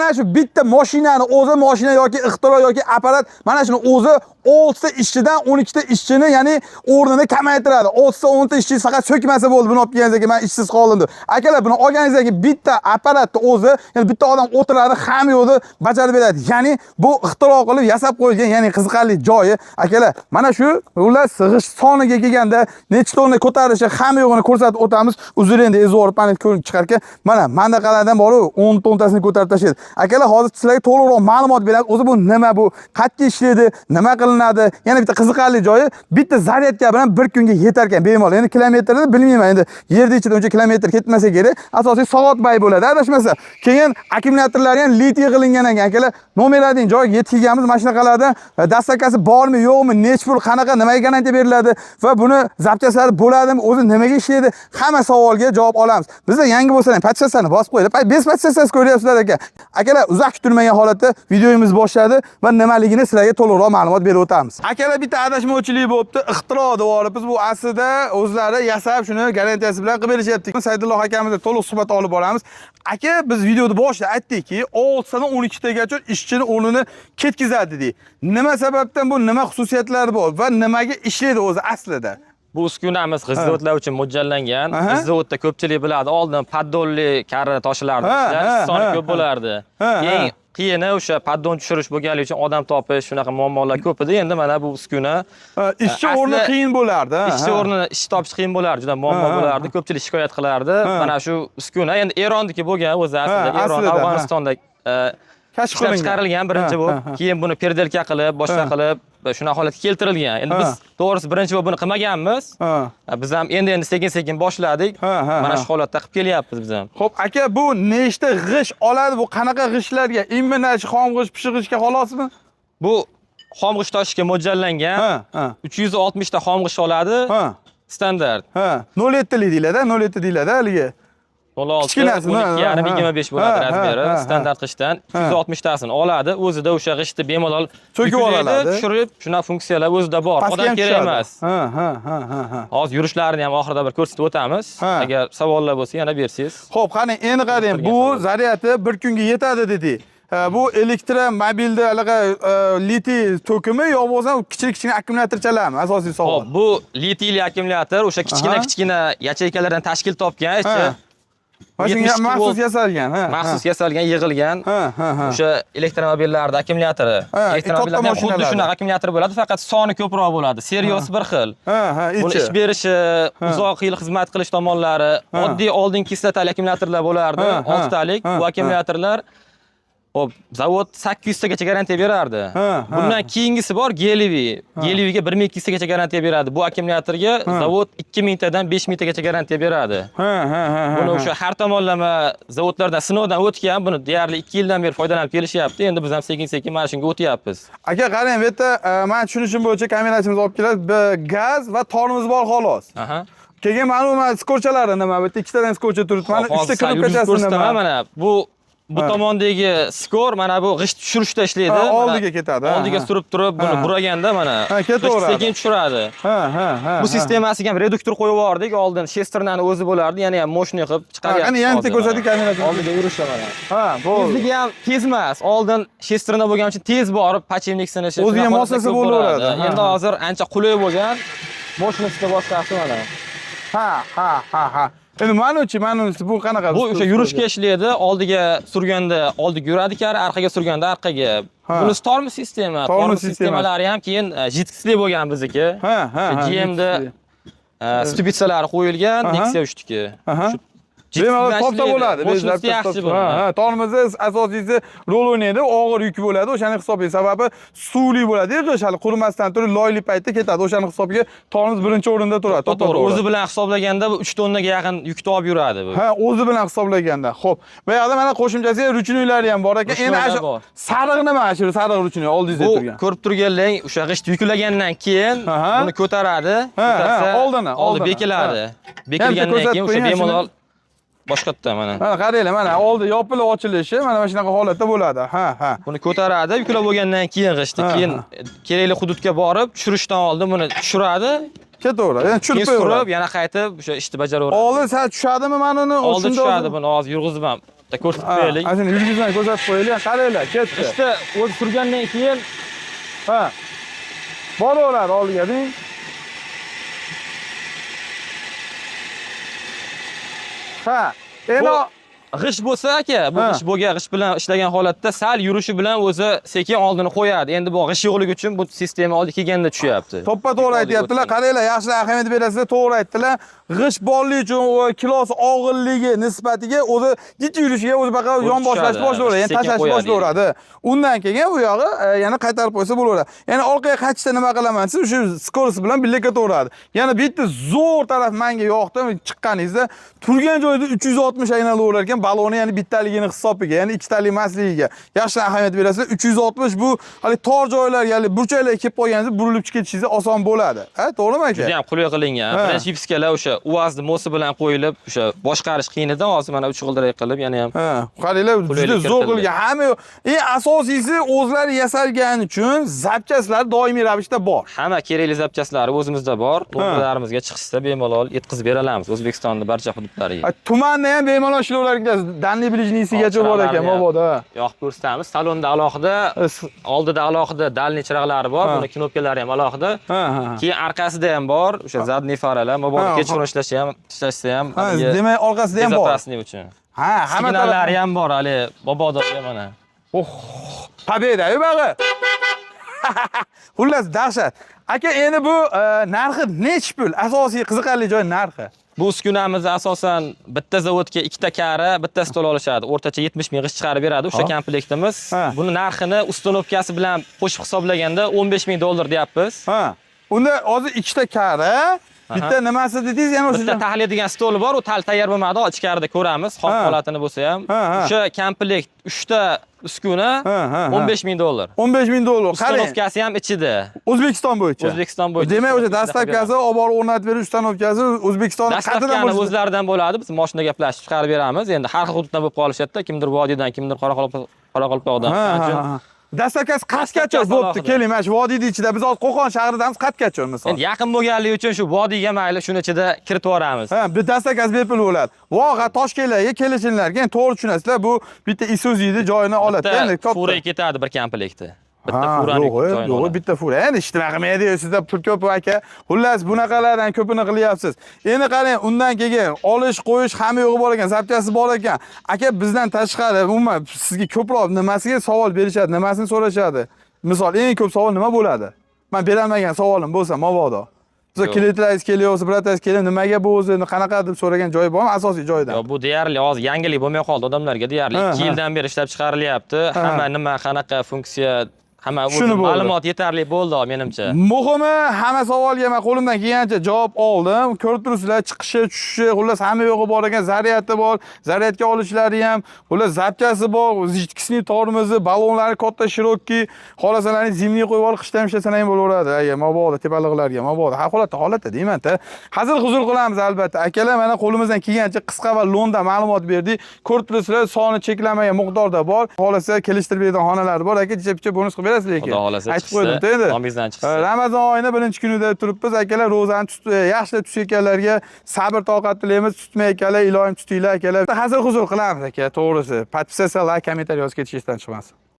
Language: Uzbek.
mana shu bitta mashinani o'zi mashina yoki ixtiro yoki apparat mana shuni o'zi 6 ta ishchidan 12 ta ishchini, ya'ni o'rnini kamaytiradi. 6 ta 10 ta ishchi faqat so'kmasa bo'ldi. Buni olib kelganingizga men ishsiz qoldim deb. Akalar, buni olganingizga bitta apparatni o'zi, ya'ni bitta odam o'tiradi, hamma yo'lni bajarib beradi. Ya'ni bu ixtiro qilib yasab qo'yilgan, ya'ni qiziqarli joyi. Akalar, mana shu ular sig'ish soniga kelganda necha tonna ko'tarishi hamma yo'g'ini ko'rsatib o'tamiz. Uzr endi ezvorib panel ko'rib chiqarkan, mana mandaqalardan bor 10 tontasini ko'tarib tashlaydi. Akalar, hozir sizlarga to'liqroq ma'lumot beramiz. O'zi bu nima, bu qatga ishlaydi, nima qilinadi? Yana bitta qiziqarli joyi, bitta zaryadka bilan bir kunga yetar ekan bemalol. Endi kilometrni bilmayman, endi yerda ichida uncha kilometr ketmasa kerak. Asosiy soatbay bo'ladi, adashmasa. Keyin akkumulyatorlar ham litiy qilingan ekan. Akalar, nomerlarning joyiga yetib kelganmiz. Mana shunaqalardan dastakasi bormi, yo'qmi, necha pul, qanaqa, nimaga garantiya beriladi va buni zapchastlari bo'ladimi, o'zi nimaga ishlaydi? Hamma savolga javob olamiz. Bizda yangi bo'lsa ham podpiskasini bosib qo'yinglar. Bez podpiskasini ko'ryapsizlar aka. Akalar, uzoq kutilmagan holatda videomiz boshladi va nimaligini sizlarga to'liqroq ma'lumot berib o'tamiz. Akalar, bitta adashmovchilik bo'libdi. Ixtiro deb biz bu aslida o'zlari yasab shuni garantiyasi bilan qilib berishyapti. Saydulloh akamizga to'liq suhbat olib boramiz. Aka, biz videoda boshida aytdikki, 6 tadan 12 tagacha ishchini o'rnini ketkizadi dedik. Nima sababdan bu, nima xususiyatlari bor va nimaga ishlaydi o'zi aslida? Bu uskunamiz g'izzavodlar uchun mo'ljallangan. G'izzavodda ko'pchilik biladi, oldin paddonli karra toshlarni ishlarish soni ko'p bo'lardi. Keyin qiyini o'sha paddon tushirish bo'lganligi uchun odam topish, shunaqa muammolar ko'p edi. Endi mana bu uskuna ishchi o'rni qiyin bo'lardi. Ishchi o'rnini ish topish qiyin bo'lardi, juda muammo bo'lardi. Ko'pchilik shikoyat qilardi. Mana shu uskuna endi Erondiki bo'lgan o'zi aslida. Eron Afg'onistonda kashf chiqarilgan birinchi bo'lib, keyin buni perdelka qilib, boshqa qilib shunaqa holatga keltirilgan. Endi biz to'g'risi birinchi bo'lib buni qilmaganmiz. Biz ham endi sekin-sekin boshladik. Mana shu holatda qilib kelyapmiz biz ham. Xo'p, aka, bu nechta g'ish oladi? Bu qanaqa g'ishlarga? Imminash, xom g'ish, pishiq g'ishga xolosmi? Bu xom g'ish toshishga mo'ljallangan. 360 ta xom g'ish oladi. Standart. 0.7 lik deyiladi, 0.7 deyiladi haligi. 12,5 bo'ladi razmeri. Standart g'ishdan 260 tasini oladi. O'zida o'sha g'ishni bemalol so'kib oladi, tushirib, shuna funksiyalar o'zida bor. Odam kerak emas. Hozir yurishlarini ham oxirida bir ko'rsatib o'tamiz. Agar savollar bo'lsa yana bersangiz. Xo'p, qani endi qarang, bu zaryadi bir kunga yetadi dedik. Bu elektromobilda alaqa litiy to'kimi yo bo'lsa kichik akkumulyatorchalarmi asosiy savol? Xo'p, bu litiyli akkumulyator o'sha kichkina yacheykalardan tashkil topgan, Mashinaga maxsus yasalgan, maxsus yasalgan, yig'ilgan. O'sha elektromobillarda akkumulyatori. Elektromobillarda xuddi shunaqa akkumulyator bo'ladi, faqat soni ko'proq bo'ladi. Seriyasi bir xil. Buni ish berishi, uzoq yil xizmat qilish tomonlari, oddiy oldingi kislotali akkumulyatorlar bo'lardi, 6 talik. Bu akkumulyatorlar hop, zavod 800 tagacha garantiya berardi. Bundan keyingisi bor Gelivi. Geliviga 1200 tagacha garantiya beradi. Bu akkumulyatorga zavod 2000 tadan 5000 tagacha garantiya beradi. Buni o'sha har tomonlama zavodlardan sinovdan o'tgan, buni deyarli 2 yildan beri foydalanib kelishyapti. Endi biz ham sekin-sekin mana shunga o'tyapmiz. Aka, qarang, bu yerda men tushunishim bo'yicha kamerachimiz olib keladi, gaz va tormoz bor xolos. Keyin ma'lumot skorchalari nima? Bu yerda 2 tadan skorcha turibdi. Mana 3 ta knopkachasi nima? Mana bu tomondagi skor mana bu g'isht tushirishda ishlaydi. Oldiga ketadi. Oldiga surib turib, buni buraganda mana sekin tushiradi. Bu sistemasiga ham reduktor qo'yib yubordik. Oldin shesternani o'zi bo'lardi, yana ham moshni qilib chiqaryapmiz. Qani yana ko'rsating kamerada. Oldiga yurishda mana. Tezligi ham tez emas. Oldin shesterna bo'lgani uchun tez borib, pachemnik sinishi. O'ziga moslasa bo'laveradi. Endi hozir ancha qulay bo'lgan. Moshinasida boshqasi mana. Endi ma'nochi, bu qanaqa? Bu o'sha yurishga ishlaydi. Oldiga surganda oldiga yuradi kar, orqaga surganda orqaga. Bunisi tormoz sistema. Tormoz sistemalari ham keyin jitkisli bo'lgan bizniki. GMda stupitsalari qo'yilgan, Nexia 3 Bemalol topda bo'ladi. Mo'shinasi yaxshi bo'ladi. Tormozi asosiysi rol o'ynaydi, og'ir yuk bo'ladi. O'shani hisobiga sababi suvli bo'ladi. G'ish hali qurimasdan turib loyli paytda ketadi. O'shani hisobiga tormoz birinchi o'rinda turadi. To'g'ri, o'zi bilan hisoblaganda bu 3 tonnaga yaqin yukni olib yuradi bu. O'zi bilan hisoblaganda. Xo'p. Bu yoqda mana qo'shimchasiga ruchnoylari ham bor ekan. Endi sariq nima? Shu sariq ruchnoy oldingizda turgan. Bu ko'rib turganlaring, o'sha g'isht yuklagandan keyin buni ko'taradi. Oldi bekiladi. Bekilgandan keyin o'sha bemalol boshqatda mana. Mana qaranglar, mana oldi yopilib ochilishi mana shunaqa holatda bo'ladi. Buni ko'taradi, yuklab bo'lgandan keyin g'ishtni, keyin kerakli hududga borib, tushirishdan oldin buni tushiradi. Ketaveradi. Yana tushirib qo'yadi. Yana qaytib o'sha ishni bajaraveradi. Oldin sal tushadimi mana uni? Oldin tushadi, buni hozir yurg'izib ham bitta ko'rsatib qo'yaylik. Ana shuni yurgizmay ko'rsatib qo'yaylik. Qaranglar, ketdi. Ishda o'zi surgandan keyin ha. Boraveradi oldiga, deng. Ha. Endi g'ish bo'lsa aka, bu g'ish bo'lgan, g'ish bilan ishlagan holatda sal yurishi bilan o'zi sekin oldini qo'yadi. Endi bu g'ish yo'qligi uchun bu sistema oldi kelganda tushyapti. To'ppa-to'g'ri aytyaptilar. Qaranglar, yaxshi ahamiyat berasizlar, to'g'ri aytdilar. G'ish borligi uchun va kilosi og'irligi nisbatiga o'zi jiddiy yurishiga o'zi baqa yon boshlashni boshlayveradi, ya'ni tashlashni boshlayveradi. Undan keyin u yog'i yana qaytarib qo'ysa bo'laveradi. Ya'ni orqaga qaytishda nima qilaman siz shu skorost bilan birga ketaveradi. Yana bitta zo'r taraf menga yoqdi, chiqqaningizda turgan joyda 360 aylanib ekan, baloni ya'ni bittaligini hisobiga, ya'ni ikkitalik emasligiga yaxshi ahamiyat berasizlar. 360 bu hali tor joylar, ya'ni burchaklarga kelib qolganingizda burilib ketishingiz oson bo'ladi. Ha, to'g'rimi aka? Juda ham qulay qilingan. Birinchi vipskalar o'sha uvazni mosi bilan qo'yilib, o'sha boshqarish qiyin edi, hozir mana 3 g'ildirak qilib, yana ham. Ha, qaranglar, juda zo'r qilgan. Hamma eng asosiysi o'zlari yasalgani uchun zapchastlar doimiy ravishda bor. Hamma kerakli zapchastlari o'zimizda bor. To'g'rilarimizga chiqishsa bemalol yetkazib beramiz O'zbekistonning barcha hududlariga. Tumanni ham bemalol ishlovlar danli bilijnisigacha bor ekan, mabodo. Yoqib ko'rsatamiz. Salonda alohida, oldida alohida dalniy chiroqlari bor, buni knopkalari ham alohida. Keyin orqasida ham bor, o'sha zadniy faralar, mabodo kechqurun ishlashsa ham. Demak, orqasida ham bor. Bezopasniy uchun. Ha, hamma signallari ham bor, hali mabodoga mana. Pobeda-yu bag'i. Xullas dahshat. Aka, endi bu narxi nech pul? Asosiy qiziqarli joy narxi. Bu uskunamiz asosan bitta zavodga ikkita kari, bitta stol olishadi. O'rtacha 70 ming g'ish chiqarib beradi o'sha komplektimiz. Buni narxini ustanovkasi bilan qo'shib hisoblaganda 15 ming dollar deyapmiz. Ha. Unda hozir ikkita kari, bitta nimasi dedingiz, yana o'sha bitta tahliyadigan stoli bor, u tayyor bo'lmadi, ichkarida ko'ramiz, xom holatini bo'lsa ham. O'sha komplekt 3 ta uskuna 15 ming dollar. 15 ming dollar. Ustanovkasi ham ichida. O'zbekiston bo'yicha. O'zbekiston bo'yicha. Demak, o'sha dastavkasi, olib borib o'rnatib berish ustanovkasi O'zbekistonda qat'idan bo'lishi. O'zlaridan bo'ladi. Biz mashina gaplashib chiqarib beramiz. Endi har xil hududdan bo'lib qolishadi, kimdir Vodiydan, kimdir Qoraqalpoqdan. Dastavkasi qatgacha bo'pti. Keling, mana shu vodiyning ichida biz hozir Qo'qon shahridamiz, qatgacha misol. Endi yaqin bo'lganligi uchun shu vodiyga mayli shuni ichida kiritib yuboramiz. Ha, bu dastavkasi bepul bo'ladi. Voha Toshkentlarga kelishinglarga to'g'ri tushunasizlar, bu bitta Isuzu'ni joyini oladi. Endi fura ketadi bir komplekti. Bitta furani joyini. Yo'q, bitta fura. Endi ishtima qilmaydi, sizda pul ko'p aka. Xullas, bunaqalardan ko'pini qilyapsiz. Endi qarang, undan keyin olish, qo'yish hamma yo'g'i bor ekan, zapchasi bor ekan. Aka, bizdan tashqari umuman sizga ko'proq nimasiga savol berishadi, nimasini so'rashadi? Misol, eng ko'p savol nima bo'ladi? Men berolmagan savolim bo'lsa, mabodo. Siz klientlaringiz kelyapsiz, brataringiz kelib, nimaga bu o'zi, qanaqa deb so'ragan joyi bormi, asosiy joyidan? Yo'q, bu deyarli hozir yangilik bo'lmay qoldi odamlarga, deyarli 2 yildan beri ishlab chiqarilyapti. Hamma nima, qanaqa funksiya, hamma o'zi ma'lumot yetarli bo'ldi menimcha. Muhimi, hamma savolga men qo'limdan kelgancha javob oldim. Ko'rib turibsizlar, chiqishi, tushishi, xullas hamma yo'g'i bor ekan, zaryadi bor, zaryadga olishlari ham, xullas zapchasi bor, jitkisli tormozi, balonlari katta shirokki, xohlasangiz zimniy qo'yib olib qishda ham ishlasang ham bo'laveradi. Aya, mabodo tepaliqlarga, mabodo. Ha, holatda deyman-da. Hazil huzur qilamiz albatta. Akalar, mana qo'limizdan kelgancha qisqa va lo'nda ma'lumot berdik. Ko'rib turibsizlar, soni cheklanmagan miqdorda bor. Xohlasa kelishtirib beradigan xonalar bor. Aka, jicha bonus qilib lekin. Xudo xolasa aytib qo'ydim endi. Nomingizdan chiqsa. Ramazon oyining birinchi kunida turibmiz. Akalar, ro'zani yaxshilab tutayotganlarga sabr toqat tilaymiz. Tutmayotganlar, iloyim tutinglar akalar. Hazil huzur qilamiz aka, to'g'risi. Podpisatsiya, like, kommentariy yozib ketishingizdan chiqmasin.